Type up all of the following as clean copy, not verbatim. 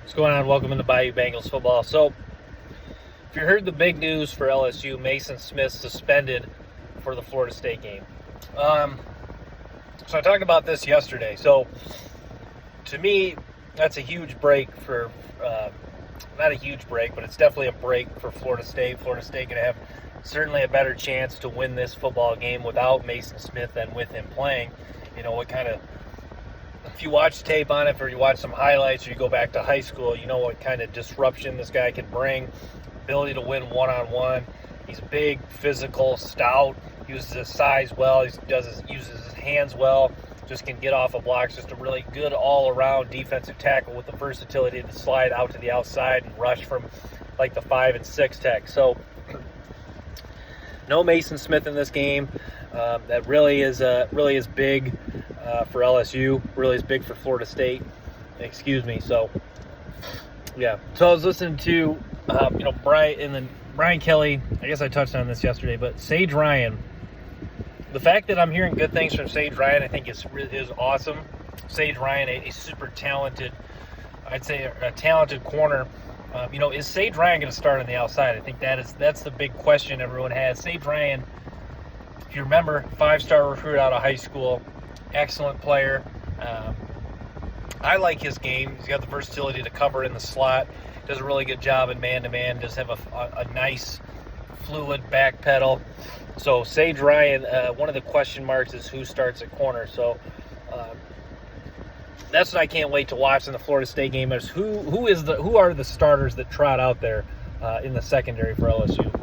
What's going on? Welcome to Bayou Bengals football. So, if you heard the big news for LSU, Maason Smith suspended for the Florida State game. So I talked about this yesterday. So, to me, that's a huge break for, not a huge break, but it's definitely a break for Florida State. Florida State going to have certainly a better chance to win this football game without Maason Smith than with him playing. If you watch tape on it or you watch some highlights or you go back to high school, you know what kind of disruption this guy can bring, ability to win one-on-one. He's big, physical, stout, uses his size well, uses his hands well, just can get off of blocks, just a really good all-around defensive tackle with the versatility to slide out to the outside and rush from like the 5 and 6 tech. So no Maason Smith in this game. That really is big for LSU. Really is big for Florida State. Excuse me. So yeah. So I was listening to Brian Kelly. I guess I touched on this yesterday, but Sage Ryan. The fact that I'm hearing good things from Sage Ryan, I think is awesome. Sage Ryan, a super talented, I'd say a talented corner. Is Sage Ryan going to start on the outside? I think that's the big question everyone has. Sage Ryan, if you remember, 5-star recruit out of high school, excellent player. I like his game. He's got the versatility to cover in the slot. Does a really good job in man-to-man. Does have a nice, fluid back pedal. So Sage Ryan, one of the question marks is who starts at corner. So that's what I can't wait to watch in the Florida State game. Is who are the starters that trot out there in the secondary for LSU.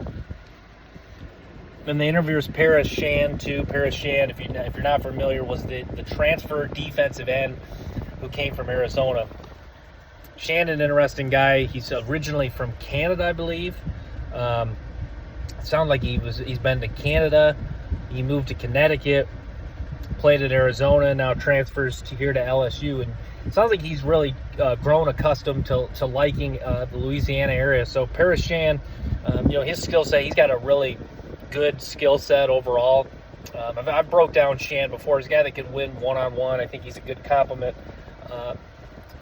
And the interviewer's Paris Shan too. Paris Shan, if you're not familiar, was the transfer defensive end who came from Arizona. Shan, an interesting guy. He's originally from Canada, I believe. Sounds like he's been to Canada. He moved to Connecticut, played at Arizona, now transfers here to LSU, and it sounds like he's really grown accustomed to liking the Louisiana area. So Paris Shan, his skill set, he's got a really good skill set overall. I've broke down Shan before. He's a guy that can win one-on-one. I think he's a good complement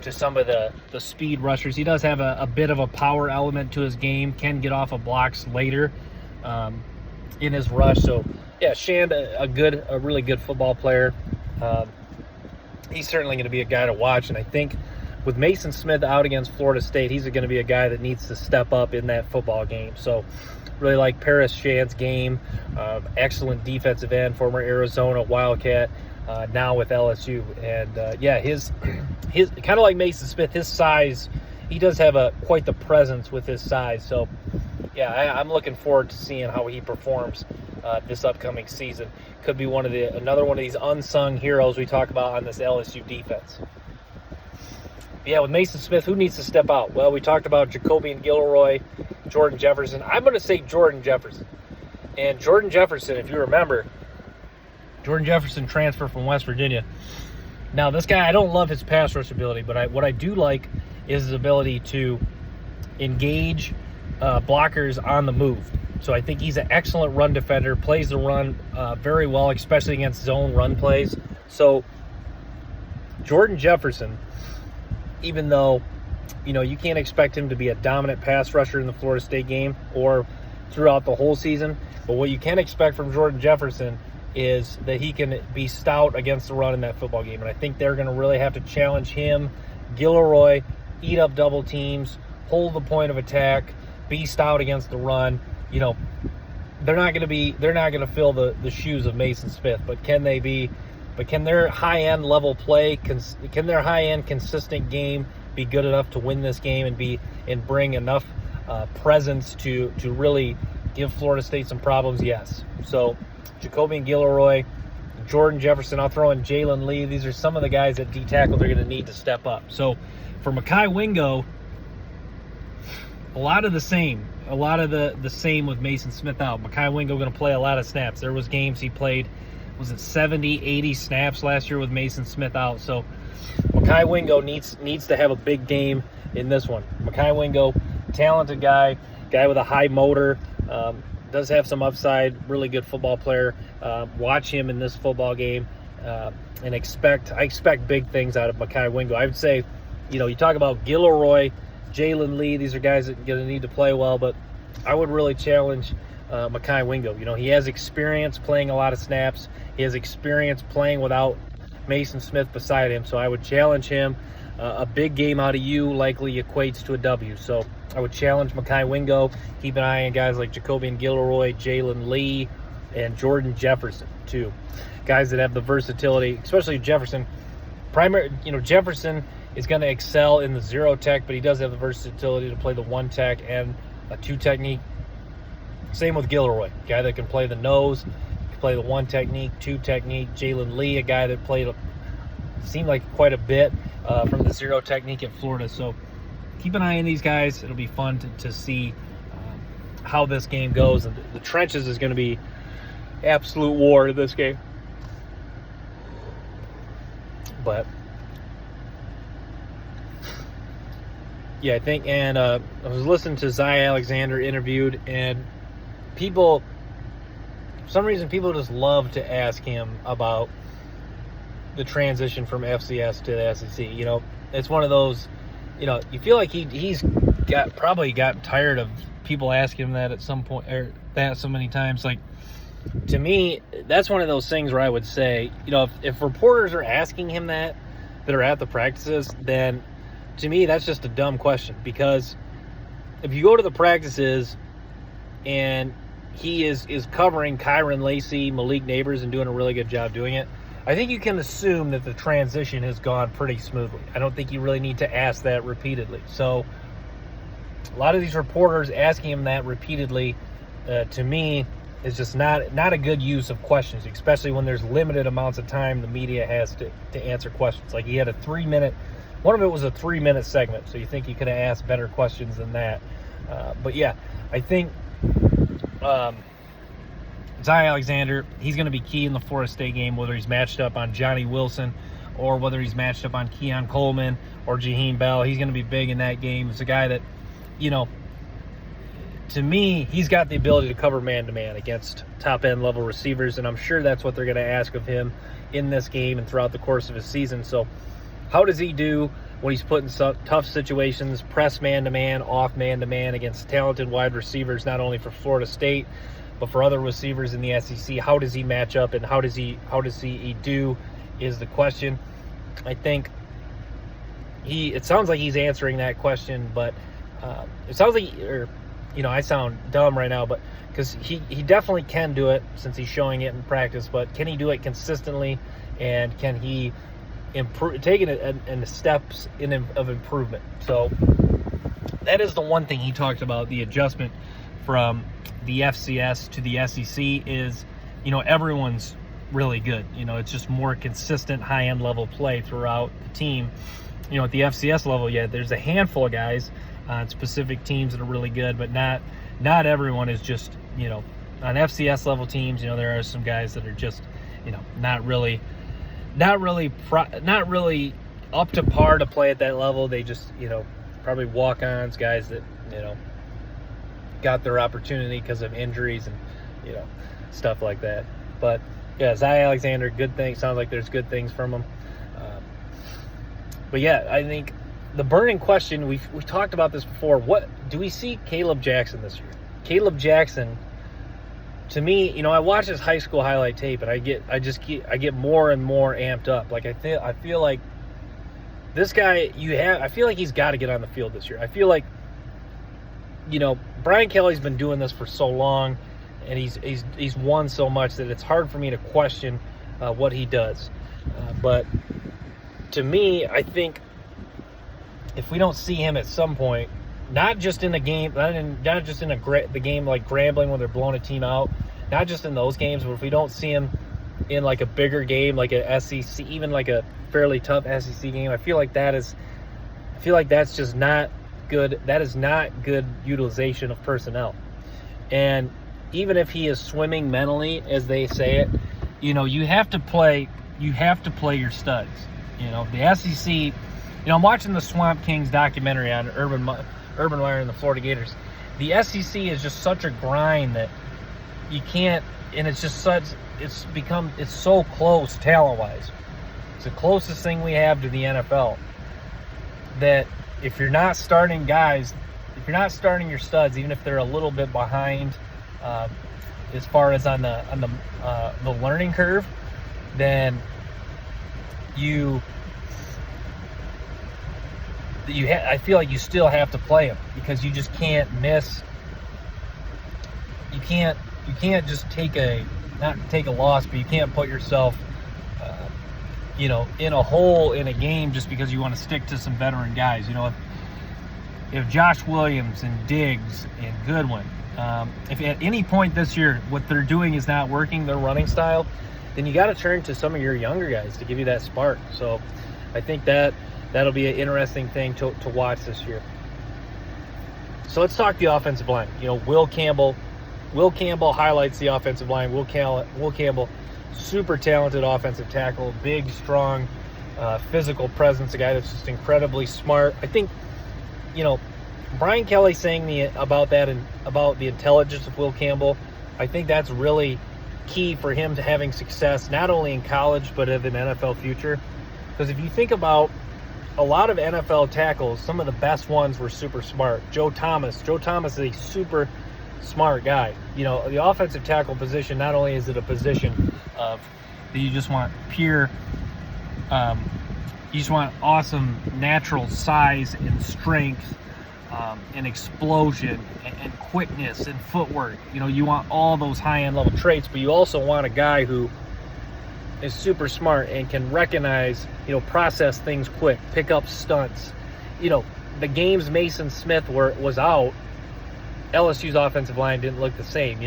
to some of the speed rushers. He does have a bit of a power element to his game, can get off of blocks later in his rush. So yeah, Shan, a really good football player. He's certainly going to be a guy to watch, and I think with Maason Smith out against Florida State, he's going to be a guy that needs to step up in that football game. So really like Paris Shan's game. Excellent defensive end, former Arizona Wildcat, now with LSU. And his kind of like Maason Smith, his size, he does have quite the presence with his size. So yeah, I'm looking forward to seeing how he performs this upcoming season. Could be another one of these unsung heroes we talk about on this LSU defense. Yeah, with Maason Smith, who needs to step out? Well, we talked about Jacoby and Gilroy, Jordan Jefferson. I'm going to say Jordan Jefferson. And Jordan Jefferson, if you remember, Jordan Jefferson transferred from West Virginia. Now, this guy, I don't love his pass rush ability, but what I do like is his ability to engage blockers on the move. So I think he's an excellent run defender, plays the run very well, especially against zone run plays. So Jordan Jefferson, even though, you can't expect him to be a dominant pass rusher in the Florida State game or throughout the whole season, but what you can expect from Jordan Jefferson is that he can be stout against the run in that football game. And I think they're going to really have to challenge him, Gilroy, eat up double teams, hold the point of attack, be stout against the run. They're not going to fill the shoes of Maason Smith, but can their high-end level play, can their high-end consistent game be good enough to win this game and bring enough presence to really give Florida State some problems? Yes. So Jacoby and Gilroy, Jordan Jefferson, I'll throw in Jalen Lee. These are some of the guys at D-tackle they're going to need to step up. So for Mekhi Wingo, a lot of the same with Maason Smith out. Mekhi Wingo going to play a lot of snaps. There was games he played, was it 70, 80 snaps last year with Maason Smith out. So Mekhi Wingo needs to have a big game in this one. Mekhi Wingo, talented guy with a high motor, does have some upside, really good football player. Watch him in this football game and I expect big things out of Mekhi Wingo. I would say You talk about Gilroy, Jalen Lee. These are guys that are going to need to play well, but I would really challenge Mekhi Wingo. He has experience playing a lot of snaps. He has experience playing without Maason Smith beside him, so I would challenge him. A big game out of you likely equates to a W, so I would challenge Mekhi Wingo. Keep an eye on guys like Jacobian Gilroy, Jalen Lee, and Jordan Jefferson, too. Guys that have the versatility, especially Jefferson. Jefferson is going to excel in the 0 tech, but he does have the versatility to play the 1 tech and a 2 technique. Same with Gilroy, guy that can play the nose, can play the 1 technique, 2 technique. Jalen Lee, a guy that seemed like quite a bit from the 0 technique in Florida. So keep an eye on these guys. It'll be fun to see how this game goes. And the trenches is going to be absolute war in this game. But yeah, I think, and I was listening to Zy Alexander interviewed, and for some reason, people just love to ask him about the transition from FCS to the SEC. It's one of those, you feel like he's probably gotten tired of people asking him that at some point, or that so many times. Like, to me, that's one of those things where I would say, if reporters are asking him that are at the practices, then to me, that's just a dumb question, because if you go to the practices and he is covering Kyron Lacey, Malik Neighbors, and doing a really good job doing it, I think you can assume that the transition has gone pretty smoothly. I don't think you really need to ask that repeatedly. So a lot of these reporters asking him that repeatedly, to me, is just not a good use of questions, especially when there's limited amounts of time the media has to answer questions. Like, he had a 3-minute, one of it was a 3-minute segment, so you think he could have asked better questions than that. But yeah, I think Zy Alexander, he's going to be key in the Florida State game, whether he's matched up on Johnny Wilson or whether he's matched up on Keon Coleman or Jaheim Bell. He's going to be big in that game. It's a guy that, to me, he's got the ability to cover man-to-man against top-end level receivers, and I'm sure that's what they're going to ask of him in this game and throughout the course of his season. So how does he do when he's put in some tough situations, press man-to-man, off man-to-man against talented wide receivers, not only for Florida State, but for other receivers in the SEC? How does he match up, and how does he do is the question. I think it sounds like he's answering that question, but it sounds like, I sound dumb right now, but because he definitely can do it since he's showing it in practice, but can he do it consistently, and can he taking it in the steps of improvement? So that is the one thing he talked about, the adjustment from the FCS to the SEC is, everyone's really good. It's just more consistent high-end level play throughout the team. At the FCS level, there's a handful of guys on specific teams that are really good, but not everyone is just, on FCS level teams, there are some guys that are just, not really up to par to play at that level. They just, probably walk-ons, guys that, got their opportunity because of injuries and, stuff like that. But, yeah, Zy Alexander, good thing. Sounds like there's good things from him. But, yeah, I think the burning question, we've talked about this before, what do we see Caleb Jackson this year? Caleb Jackson, to me, I watch his high school highlight tape, and I get more and more amped up. Like, I feel like this guy, I feel like he's got to get on the field this year. I feel like, Brian Kelly's been doing this for so long, and he's won so much that it's hard for me to question what he does. But to me, I think if we don't see him at some point, not just in the game, not just in the game like Grambling when they're blowing a team out, not just in those games, but if we don't see him in like a bigger game, like a SEC, even like a fairly tough SEC game, I feel like that's just not good. That is not good utilization of personnel. And even if he is swimming mentally, as they say it, you have to play your studs. The SEC. I'm watching the Swamp Kings documentary on Urban Meyer and the Florida Gators. The SEC is just such a grind that you can't, and it's so close talent-wise. It's the closest thing we have to the NFL. that if you're not starting guys, if you're not starting your studs, even if they're a little bit behind as far as on the learning curve, then I feel like you still have to play them, because you just can't miss. You can't just not take a loss, but you can't put yourself in a hole in a game just because you want to stick to some veteran guys. If Josh Williams and Diggs and Goodwin, if at any point this year what they're doing is not working, their running style, then you got to turn to some of your younger guys to give you that spark. So I think that'll be an interesting thing to watch this year. So let's talk the offensive line. Will Campbell highlights the offensive line. Will Campbell, super talented offensive tackle, big, strong, physical presence, a guy that's just incredibly smart. I think, Brian Kelly saying about the intelligence of Will Campbell, I think that's really key for him to having success, not only in college, but in an NFL future. Because if you think about a lot of NFL tackles, some of the best ones were super smart. Joe Thomas is a super smart guy. The offensive tackle position, not only is it a position of that you just want pure, you just want awesome natural size and strength, and explosion and quickness and footwork. You want all those high-end level traits, but you also want a guy who is super smart and can recognize, process things quick, pick up stunts. The games Maason Smith was out, LSU's offensive line didn't look the same.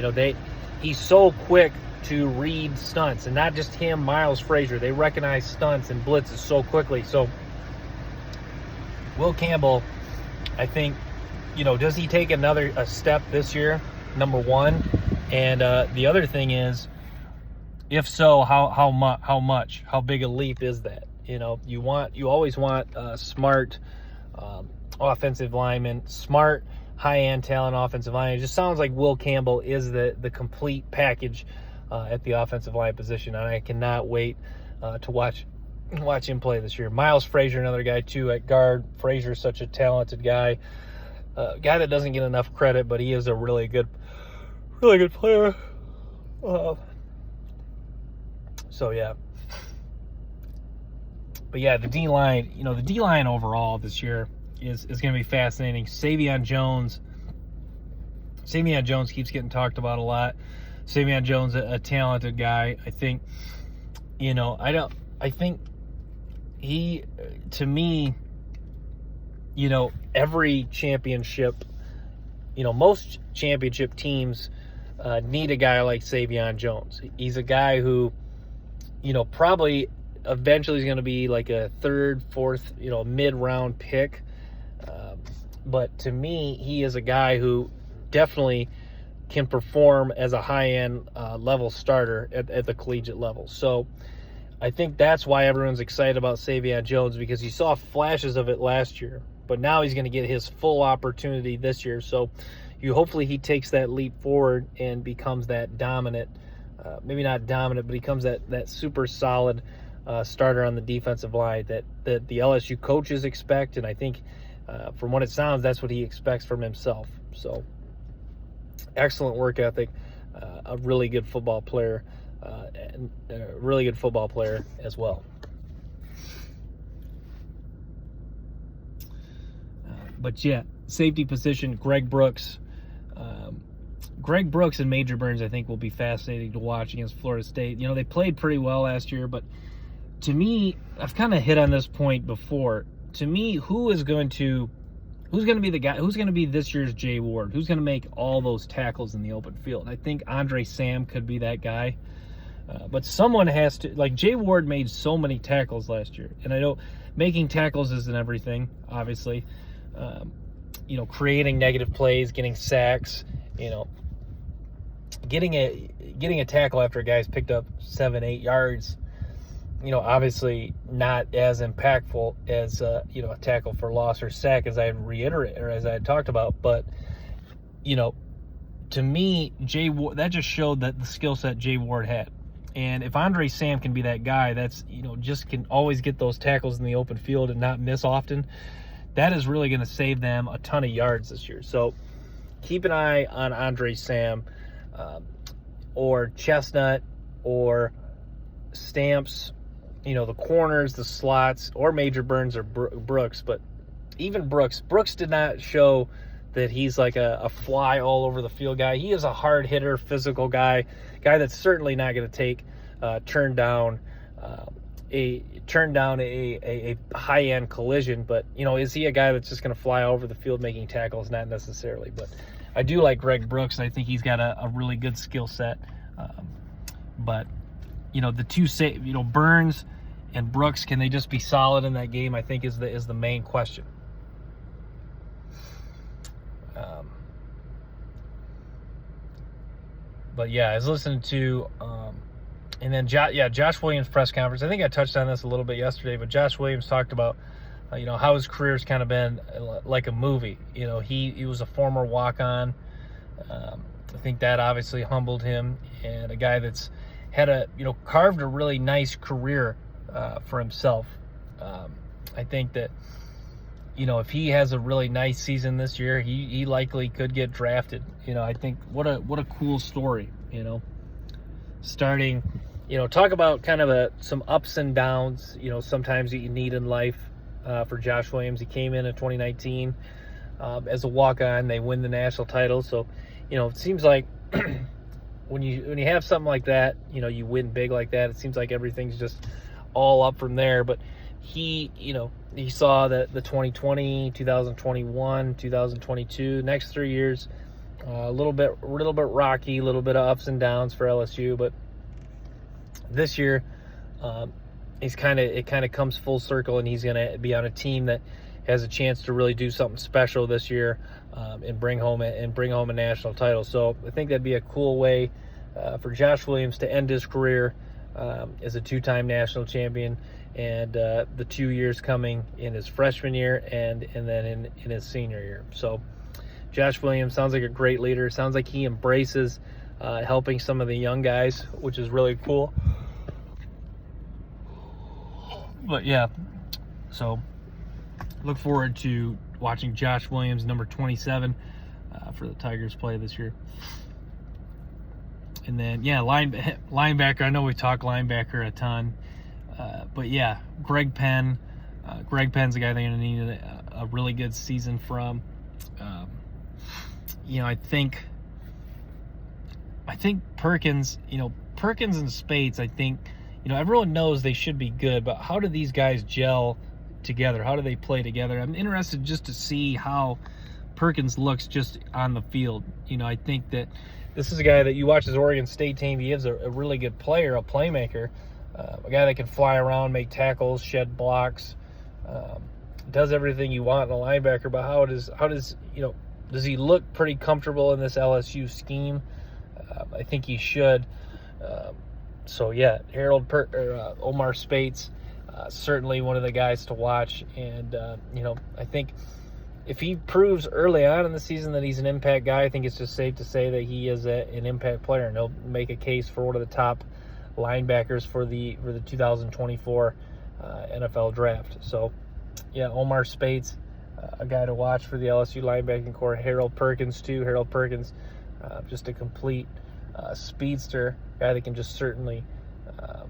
He's so quick to read stunts, and not just him, Miles Frazier. They recognize stunts and blitzes so quickly. So Will Campbell, I think, does he take a step this year? Number one. And the other thing is, if so, how much? How big a leap is that? You always want smart offensive linemen, smart high-end talent offensive line. It just sounds like Will Campbell is the complete package at the offensive line position, and I cannot wait to watch him play this year. Miles Frazier, another guy too at guard. Frazier's such a talented guy, guy that doesn't get enough credit, but he is a really good player. So yeah. But yeah, the D-line, the D-line overall this year is going to be fascinating. Savion Jones keeps getting talked about a lot. Savion Jones, a talented guy. I think, I think he, to me, every championship, most championship teams need a guy like Savion Jones. He's a guy who, probably eventually is going to be like a third, fourth, mid-round pick. But to me, he is a guy who definitely can perform as a high-end level starter at the collegiate level. So I think that's why everyone's excited about Savion Jones, because you saw flashes of it last year, but now he's going to get his full opportunity this year. So hopefully he takes that leap forward and becomes that dominant, maybe not dominant, but he becomes that super solid starter on the defensive line that the LSU coaches expect, and I think from what it sounds, that's what he expects from himself. So excellent work ethic, a really good football player, and a really good football player as well. But yeah, safety position, Greg Brooks. Greg Brooks and Major Burns, I think, will be fascinating to watch against Florida State. They played pretty well last year, but to me, I've kind of hit on this point before. To me, who's going to be the guy? Who's going to be this year's Jay Ward? Who's going to make all those tackles in the open field? I think Andre Sam could be that guy. But someone has to, like Jay Ward made so many tackles last year. And I know making tackles isn't everything, obviously. Creating negative plays, getting sacks, getting a tackle after a guy's picked up 7-8 yards, obviously not as impactful as a tackle for loss or sack, as I talked about. But to me, Jay Ward, that just showed that the skill set Jay Ward had. And if Andre Sam can be that guy that's just can always get those tackles in the open field and not miss often, that is really going to save them a ton of yards this year. So keep an eye on Andre Sam or Chestnut or Stamps, the corners, the slots, or Major Burns or Brooks. But even Brooks did not show that he's like a fly all over the field guy. He is a hard hitter, physical guy that's certainly not going to turn down a high-end collision. But, is he a guy that's just going to fly over the field making tackles? Not necessarily. But I do like Greg Brooks, and I think he's got a really good skill set. But, the two, Burns and Brooks, can they just be solid in that game, I think is the main question. But yeah, I was listening to, and then Josh Williams' press conference. I think I touched on this a little bit yesterday, but Josh Williams talked about, how his career's kind of been like a movie. He was a former walk-on. I think that obviously humbled him, and a guy that's had carved a really nice career for himself. I think that, if he has a really nice season this year, he likely could get drafted. I think what a cool story, starting, talk about kind of some ups and downs, sometimes that you need in life for Josh Williams. He came in 2019 as a walk-on. They win the national title. So, it seems like when you have something like that, you win big like that, it seems like everything's just all up from there. But he saw that the 2020, 2021, 2022, next 3 years, a little bit rocky, a little bit of ups and downs for LSU. But this year, it kind of comes full circle, and he's going to be on a team that has a chance to really do something special this year, and bring home a national title. So I think that'd be a cool way for Josh Williams to end his career as a two-time national champion, and the 2 years coming in his freshman year and then in his senior year. So Josh Williams sounds like a great leader. Sounds like he embraces helping some of the young guys, which is really cool. But yeah, so look forward to watching Josh Williams, number 27, for the Tigers play this year. And then, linebacker. I know we talk linebacker a ton. But yeah, Greg Penn. Greg Penn's a guy they're going to need a really good season from. I think Perkins, Perkins and Spates, I think, everyone knows they should be good, but how do these guys gel together? How do they play together? I'm interested just to see how Perkins looks just on the field. I think that this is a guy that you watch his Oregon State team. He is a really good player, a playmaker, a guy that can fly around, make tackles, shed blocks, does everything you want in a linebacker. But how does he look pretty comfortable in this LSU scheme? I think he should. So yeah, Omar Spates, certainly one of the guys to watch. And I think if he proves early on in the season that he's an impact guy, I think it's just safe to say that he is an impact player, and he'll make a case for one of the top linebackers for the 2024 NFL draft. So yeah, Omar Spates, a guy to watch for the LSU linebacking core. Harold Perkins too. Harold Perkins, just a complete speedster, guy that can just certainly, a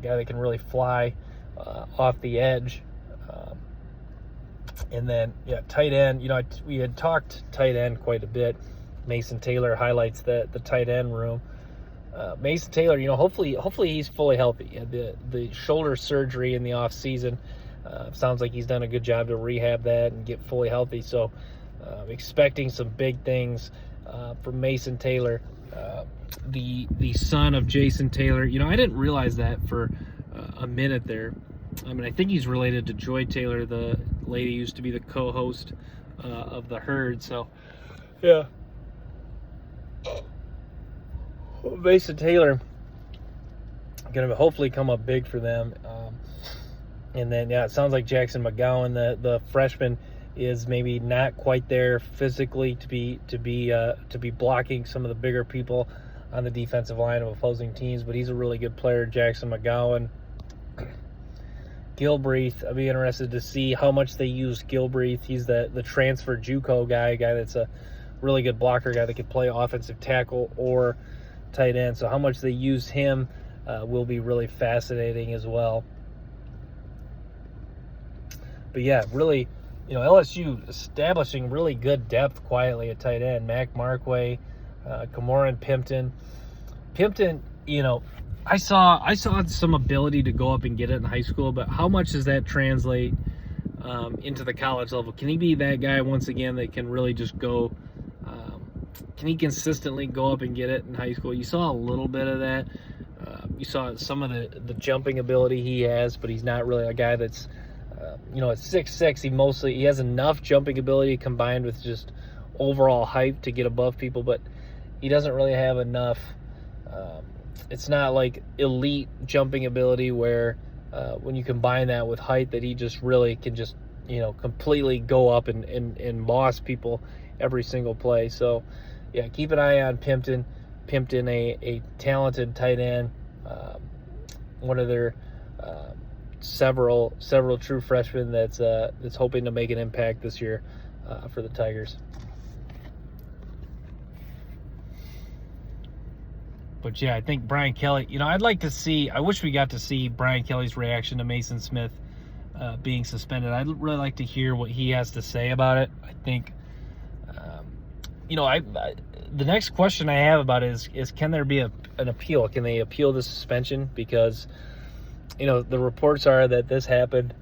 guy that can really fly off the edge. And then, tight end. We had talked tight end quite a bit. Maason Taylor highlights the tight end room. Maason Taylor, hopefully he's fully healthy. He had the shoulder surgery in the off season. Sounds like he's done a good job to rehab that and get fully healthy. So, expecting some big things from Maason Taylor, the son of Jason Taylor. I didn't realize that for a minute there. I think he's related to Joy Taylor, the lady who used to be the co-host of The Herd. So, yeah. Maason Taylor going to hopefully come up big for them. And then, it sounds like Jackson McGowan, the freshman, is maybe not quite there physically to be blocking some of the bigger people on the defensive line of opposing teams. But he's a really good player, Jackson McGowan. Gilbreath, I'd be interested to see how much they use Gilbreath. He's the transfer JUCO guy that's a really good blocker, guy that could play offensive tackle or tight end. So how much they use him will be really fascinating as well. But yeah, really, LSU establishing really good depth quietly at tight end. Mac Markway, Cameron Pimpton. Pimpton, I saw some ability to go up and get it in high school, but how much does that translate into the college level? Can he be that guy once again that can really just go? Can he consistently go up and get it in high school? You saw a little bit of that. You saw some of the jumping ability he has, but he's not really a guy that's, at 6'6", he has enough jumping ability combined with just overall height to get above people, but he doesn't really have enough. It's not like elite jumping ability where when you combine that with height that he just really can just, completely go up and boss people every single play. So, yeah, keep an eye on Pimpton. Pimpton, a talented tight end, one of their several true freshmen that's hoping to make an impact this year for the Tigers. But yeah, I think Brian Kelly, I wish we got to see Brian Kelly's reaction to Maason Smith being suspended. I'd really like to hear what he has to say about it. I think, the next question I have about it is can there be an appeal? Can they appeal the suspension? Because, the reports are that this happened.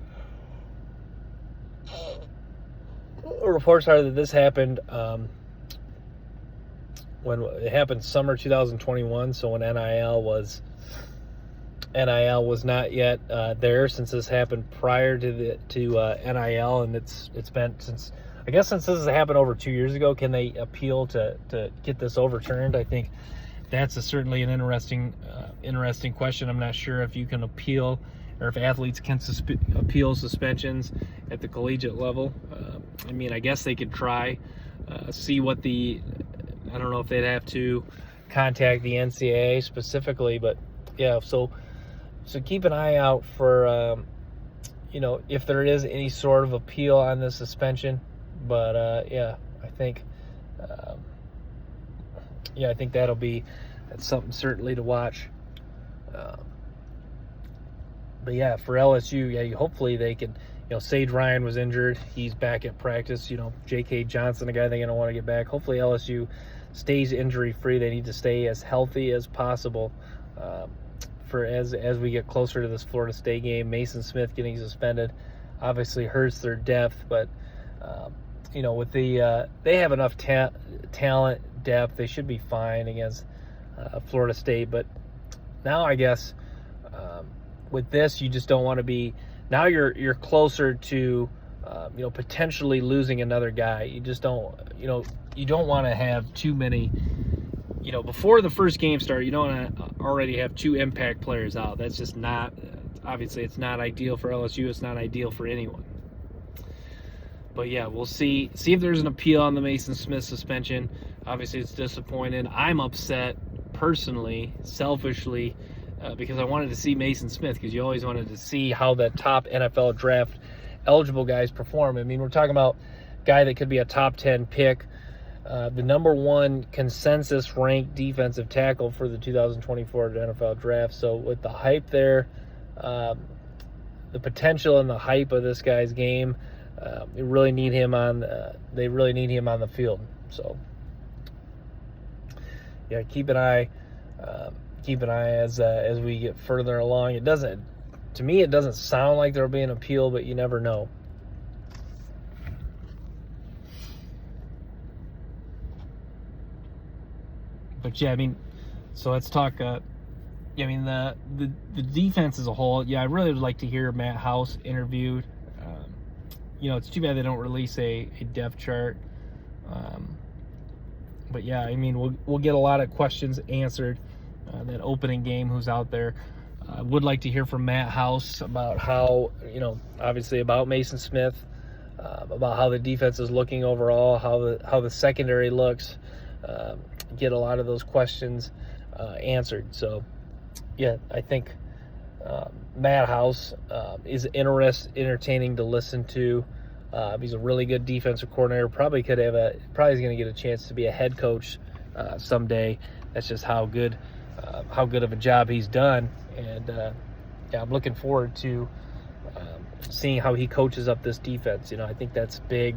When it happened summer 2021, so when NIL was not yet there, since this happened prior to NIL, and it's been since this has happened over 2 years ago. Can they appeal to get this overturned? I think that's certainly an interesting question. I'm not sure if you can appeal or if athletes can appeal suspensions at the collegiate level. I guess they could try, see what I don't know if they'd have to contact the NCAA specifically, but yeah, so keep an eye out for, if there is any sort of appeal on the suspension. But, I think that's something certainly to watch. But yeah, for LSU, hopefully they can, Sage Ryan was injured. He's back at practice. J.K. Johnson, a guy they're going to want to get back. Hopefully LSU stays injury-free. They need to stay as healthy as possible for as we get closer to this Florida State game. Maason Smith getting suspended obviously hurts their depth, but, with they have enough talent, depth. They should be fine against Florida State. But now I guess with this, you just don't want to be – now you're closer to, potentially losing another guy. You just don't – you don't want to have too many – before the first game starts, you don't want to already have two impact players out. That's just not – obviously, it's not ideal for LSU. It's not ideal for anyone. But, yeah, we'll see if there's an appeal on the Maason Smith suspension. Obviously, it's disappointing. I'm upset personally, selfishly, because I wanted to see Maason Smith, because you always wanted to see how the top NFL draft eligible guys perform. We're talking about a guy that could be a top 10 pick, the number one consensus ranked defensive tackle for the 2024 NFL draft. So with the hype there, the potential and the hype of this guy's game, they really need him on the field. So yeah, keep an eye as we get further along. It doesn't sound like there'll be an appeal, but you never know. But yeah, so let's talk. The defense as a whole. Yeah, I really would like to hear Matt House interviewed. It's too bad they don't release a depth chart. But yeah, we'll get a lot of questions answered. That opening game, who's out there. I would like to hear from Matt House about how, obviously about Maason Smith, about how the defense is looking overall, how the secondary looks. Get a lot of those questions answered. So, yeah, I think Matt House is entertaining to listen to. He's a really good defensive coordinator. Probably is going to get a chance to be a head coach someday. That's just how good of a job he's done. And yeah, I'm looking forward to seeing how he coaches up this defense. I think that's big.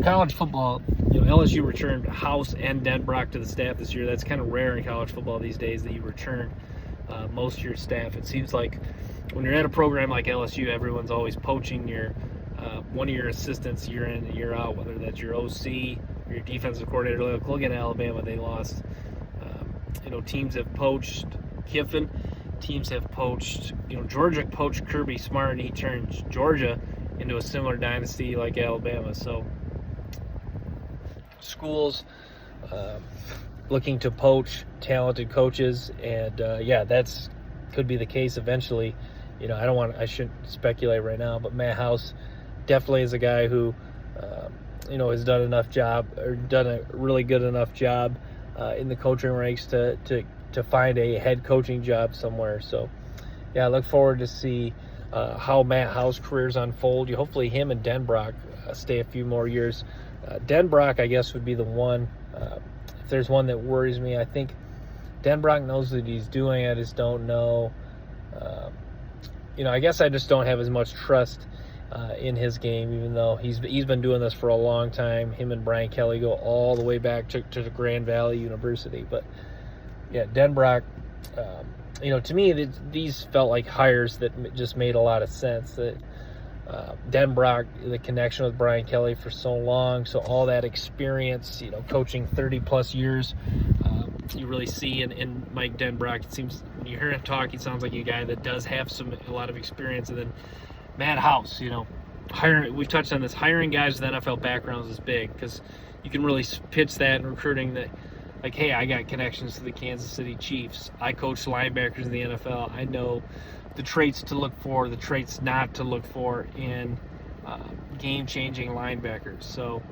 College football, LSU returned House and Denbrock to the staff this year. That's kind of rare in college football these days that you return most of your staff. It seems like when you're at a program like LSU, everyone's always poaching one of your assistants year in and year out, whether that's your OC or your defensive coordinator. Look at Alabama, they lost. Teams have poached Kiffin. Teams have poached, Georgia poached Kirby Smart, and he turned Georgia into a similar dynasty like Alabama. So schools looking to poach talented coaches, and that's could be the case eventually. I shouldn't speculate right now, but Matt House definitely is a guy who has done a really good enough job in the coaching ranks to find a head coaching job somewhere. So I look forward to see how Matt House careers unfold. Hopefully him and Denbrock stay a few more years. Denbrock, I guess, would be the one. If there's one that worries me, I think Denbrock knows what he's doing. I just don't know. I guess I just don't have as much trust in his game, even though he's been doing this for a long time. Him and Brian Kelly go all the way back to the Grand Valley University. But yeah, Denbrock, to me, these felt like hires that just made a lot of sense. That Denbrock, the connection with Brian Kelly for so long, so all that experience, coaching 30-plus years, you really see in Mike Denbrock. It seems, when you hear him talk, he sounds like a guy that does have a lot of experience. And then Matt House, we've touched on this, hiring guys with NFL backgrounds is big, because you can really pitch that in recruiting that, like, hey, I got connections to the Kansas City Chiefs. I coach linebackers in the NFL. I know the traits to look for, the traits not to look for in game-changing linebackers. So,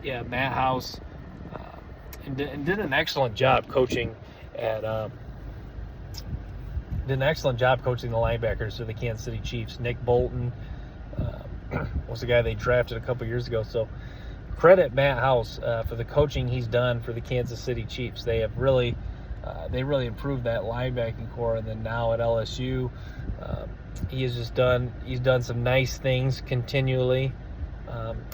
yeah, Matt House and did an excellent job coaching the linebackers for the Kansas City Chiefs. Nick Bolton was the guy they drafted a couple years ago. So credit Matt House for the coaching he's done for the Kansas City Chiefs. They have really improved that linebacking core. And then now at LSU, he's done some nice things continually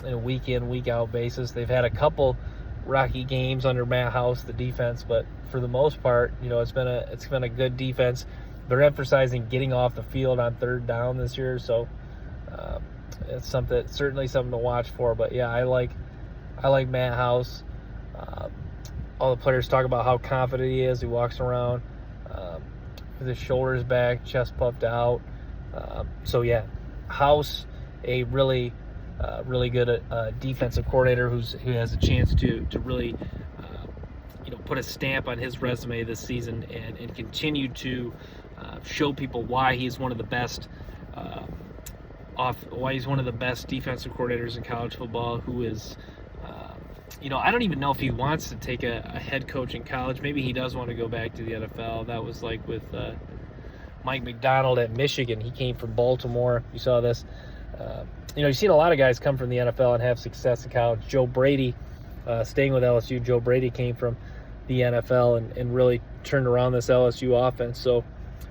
in a week in, week out basis. They've had a couple rocky games under Matt House, the defense, but for the most part, it's been a good defense. They're emphasizing getting off the field on third down this year, so it's certainly something to watch for. But yeah, I like Matt House. All the players talk about how confident he is. He walks around with his shoulders back, chest puffed out. So yeah, House, a really good defensive coordinator who has a chance to really put a stamp on his resume this season and continue to show people why he's one of the best defensive coordinators in college football. Who is I don't even know if he wants to take a head coach in college. Maybe he does want to go back to the NFL. That was like with Mike McDonald at Michigan. He came from Baltimore. You saw this. You've seen a lot of guys come from the NFL and have success in college. Joe Brady, staying with LSU, Joe Brady came from the NFL and really turned around this LSU offense. So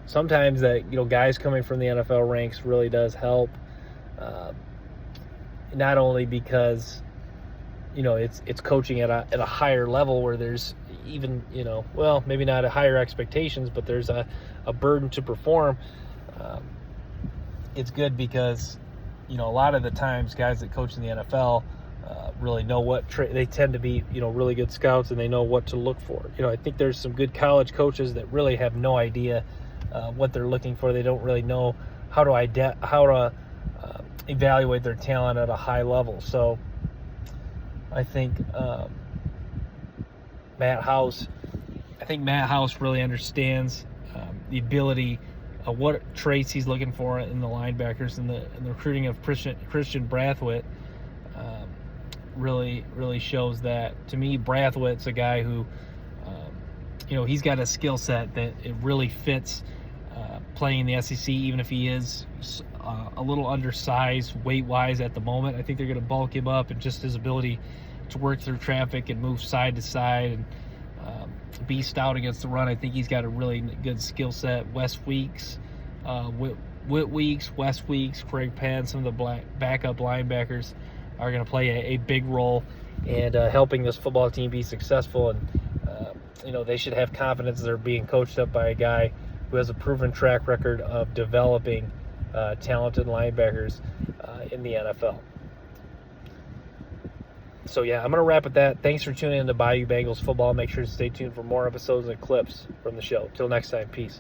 sometimes that, guys coming from the NFL ranks really does help. Not only because, it's coaching at a higher level where there's even, maybe not a higher expectations, but there's a burden to perform. It's good because, a lot of the times guys that coach in the NFL really know they tend to be, really good scouts, and they know what to look for. I think there's some good college coaches that really have no idea what they're looking for. They don't really know how to evaluate their talent at a high level. So I think Matt House really understands the ability of what traits he's looking for in the linebackers, and the recruiting of Christian Brathwaite really shows that. To me, Brathwaite's a guy who, he's got a skill set that it really fits playing the SEC, even if he is a little undersized weight-wise at the moment. I think they're going to bulk him up, and just his ability to work through traffic and move side to side and be stout against the run. I think he's got a really good skill set. West Weeks, Whit Weeks, West Weeks, Craig Penn, some of the backup linebackers are going to play a big role in helping this football team be successful. And they should have confidence they're being coached up by a guy who has a proven track record of developing talented linebackers in the NFL. So, yeah, I'm going to wrap with that. Thanks for tuning in to Bayou Bengals Football. Make sure to stay tuned for more episodes and clips from the show. Till next time, peace.